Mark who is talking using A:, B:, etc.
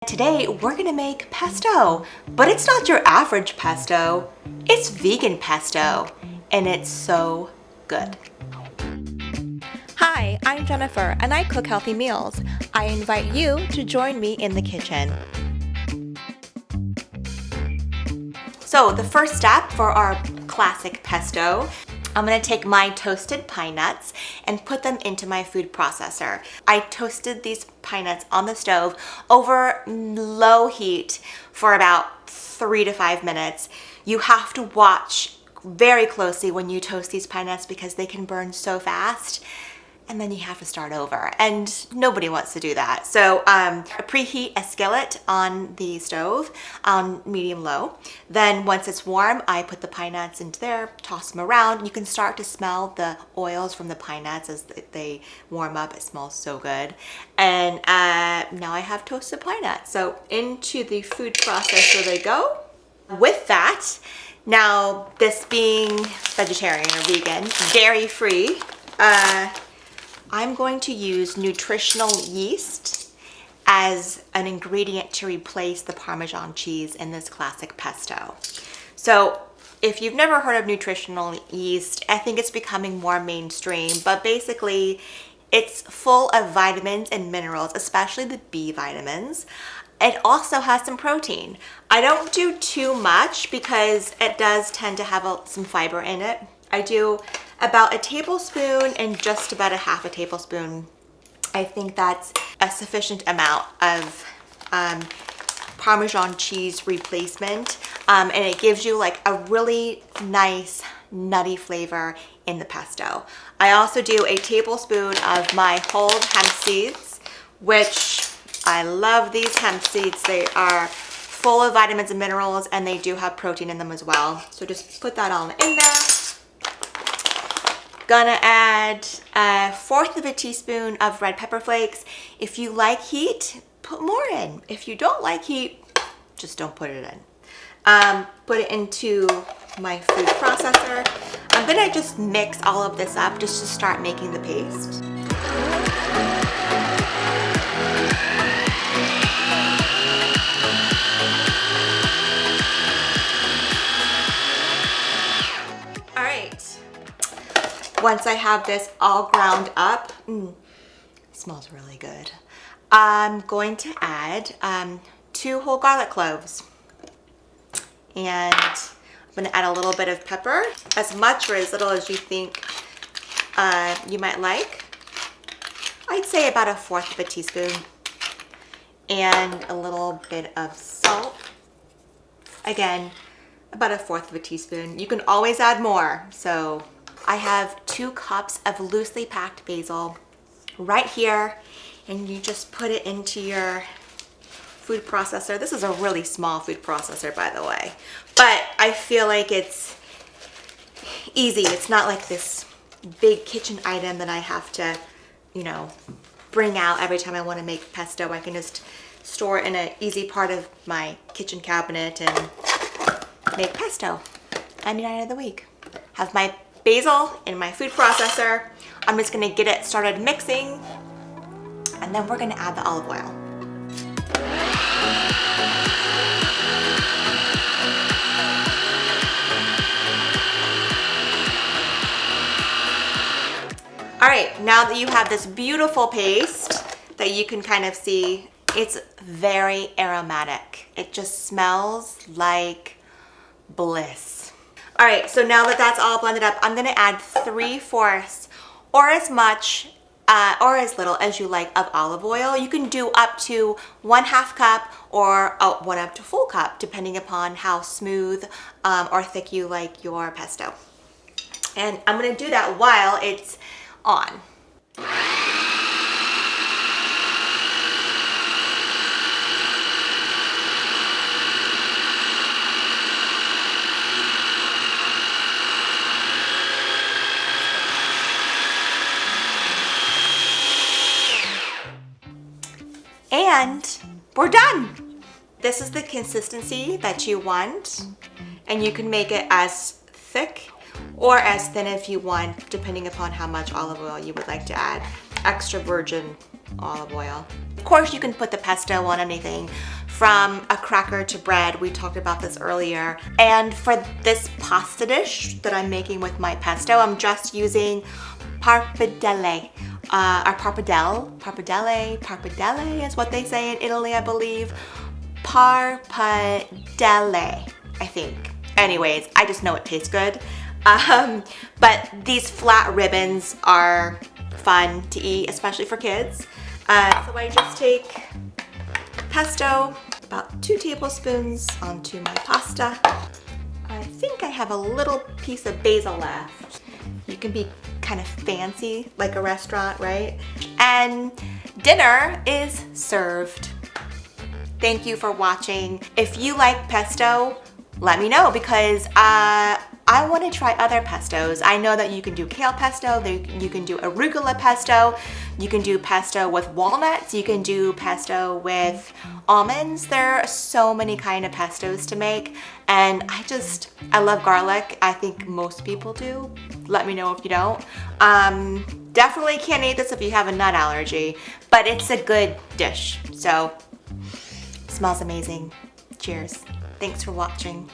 A: Today we're gonna make pesto, but it's not your average pesto, it's vegan pesto, and it's so good. Hi, I'm Jennifer and I cook healthy meals. I invite you to join me in the kitchen. So the first step for our classic pesto, I'm gonna take my toasted pine nuts and put them into my food processor. I toasted these pine nuts on the stove over low heat for about 3 to 5 minutes. You have to watch very closely when you toast these pine nuts because they can burn so fast. And then you have to start over, and nobody wants to do that. So preheat a skillet on the stove on medium-low. Then once it's warm, I put the pine nuts into there, toss them around. You can start to smell the oils from the pine nuts as they warm up. It smells so good. And now I have toasted pine nuts. So into the food processor they go. With that, now this being vegetarian or vegan, dairy-free, I'm going to use nutritional yeast as an ingredient to replace the Parmesan cheese in this classic pesto. So if you've never heard of nutritional yeast, I think it's becoming more mainstream, but basically it's full of vitamins and minerals, especially the B vitamins. It also has some protein. I don't do too much because it does tend to have some fiber in it. I do about a tablespoon and just about a half a tablespoon. I think that's a sufficient amount of Parmesan cheese replacement. And it gives you like a really nice nutty flavor in the pesto. I also do a tablespoon of my whole hemp seeds, which I love these hemp seeds. They are full of vitamins and minerals, and they do have protein in them as well. So just put that all in there. Gonna add 1/4 of a teaspoon of red pepper flakes. If you like heat, put more in. If you don't like heat, just don't put it in. Put it into my food processor. I'm gonna just mix all of this up just to start making the paste. Once I have this all ground up, it smells really good. I'm going to add 2 whole garlic cloves. And I'm gonna add a little bit of pepper, as much or as little as you think you might like. I'd say about 1/4 of a teaspoon. And a little bit of salt. Again, about 1/4 of a teaspoon. You can always add more, so I have 2 cups of loosely packed basil right here, and you just put it into your food processor. This is a really small food processor, by the way, but I feel like it's easy. It's not like this big kitchen item that I have to, bring out every time I want to make pesto. I can just store it in an easy part of my kitchen cabinet and make pesto any night of the week. Have my basil in my food processor. I'm just gonna get it started mixing, and then we're gonna add the olive oil. All right, now that you have this beautiful paste that you can kind of see, it's very aromatic. It just smells like bliss. All right, so now that that's all blended up, I'm gonna add 3/4 or as much or as little as you like of olive oil. You can do up to 1/2 cup or 1 up to full cup, depending upon how smooth or thick you like your pesto. And I'm gonna do that while it's on. And we're done. This is the consistency that you want, and you can make it as thick or as thin if you want, depending upon how much olive oil you would like to add. Extra virgin olive oil. Of course, you can put the pesto on anything from a cracker to bread. We talked about this earlier. And for this pasta dish that I'm making with my pesto, I'm just using pappardelle, or pappardelle is what they say in Italy, I believe. Pappardelle, I think. Anyways, I just know it tastes good. But these flat ribbons are fun to eat, especially for kids. So I just take pesto, about 2 tablespoons onto my pasta. I think I have a little piece of basil left. You can be kind of fancy like a restaurant, right? And dinner is served. Thank you for watching. If you like pesto, let me know, because I want to try other pestos. I know that you can do kale pesto, you can do arugula pesto, you can do pesto with walnuts, you can do pesto with almonds. There are so many kind of pestos to make, and I love garlic. I think most people do. Let me know if you don't. Definitely can't eat this if you have a nut allergy, but it's a good dish. So, smells amazing. Cheers. Thanks for watching.